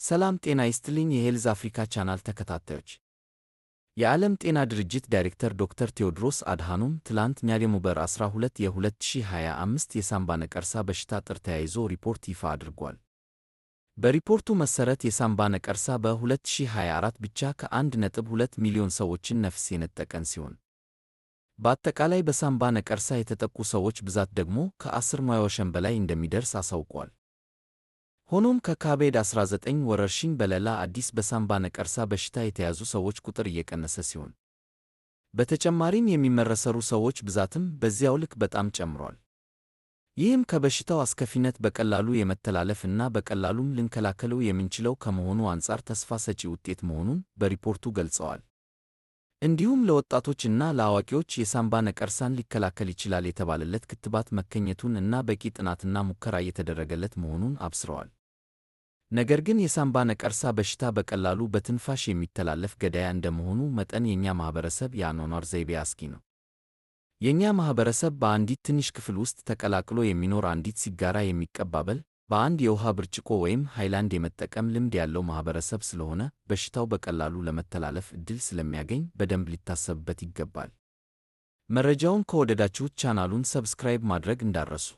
ሰላም ጤና ይስጥልኝ የሄልዝ አፍሪካ ቻናል ተከታታዮች። የዓለም ጤና ድርጅት ዳይሬክተር ዶክተር ቴዎድሮስ አድሃኖም ትላንት ኖቬምበር 12 የ2025 የሳምባ ነቀርሳ በሽታ ጥር ተያይዞ ሪፖርት ይፋ አድርጓል። በሪፖርቱ መሠረት የሳምባ ነቀርሳ በ2024 ብቻ ከ1.2 ሚሊዮን ሰዎችን ነፍስ የነጠቀን ሲሆን በአጠቃላይ በሳምባ ነቀርሳ የተጠቁ ሰዎች ብዛት ደግሞ ከ10 ሚሊዮን በላይ እንደሚደርስ አሳውቋል። ሆኖም ከኮቪድ-19 ወረርሽኝ በሌላ አዲስ በሳምባ ነቀርሳ በሽታ የተያዙ ሰዎች ቁጥር እየቀነሰ ሲሆን በተጨማሪም የሚመረሰሩ ሰዎች ብዛትም በዚያው ልክ በጣም ጨምሯል። ይህም ከበሽታው አስከፊነት በቀላሉ የመተላለፍ እና በቀላሉም ልንከላከለው የምንችለው ከመሆኑ አንጻር ተስፋ ሰጪ ውጤት መሆኑን በሪፖርቱ ገልጸዋል። እንዲሁም ለወጣቶች እና ለአዋቂዎች የሳምባ ነቀርሳን ሊከላከል ይችላል የተባለለት ክትባት መገኘቱን እና በቂ ጥናትና ሙከራ እየተደረገለት መሆኑን አብስረዋል። ነገር ግን የሳምባ ነቀርሳ በሽታ በቀላሉ በትንፋሽ የሚተላለፍ ገዳይ እንደመሆኑ መጠን የኛ ማህበረሰብ የአኗኗር ዘይቤ አስጊ ነው። የኛ ማህበረሰብ በአንዲት ትንሽ ክፍል ውስጥ ተቀላቅሎ የሚኖር አንዲት ሲጋራ የሚቀባበል በአንድ የውሃ ብርጭቆ ወይም ሃይላንድ የመጠቀም ልምድ ያለው ማህበረሰብ ስለሆነ በሽታው በቀላሉ ለመተላለፍ ዕድል ስለሚያገኝ በደንብ ሊታሰብበት ይገባል። መረጃውን ከወደዳችሁት ቻናሉን ሰብስክራይብ ማድረግ እንዳትረሱ።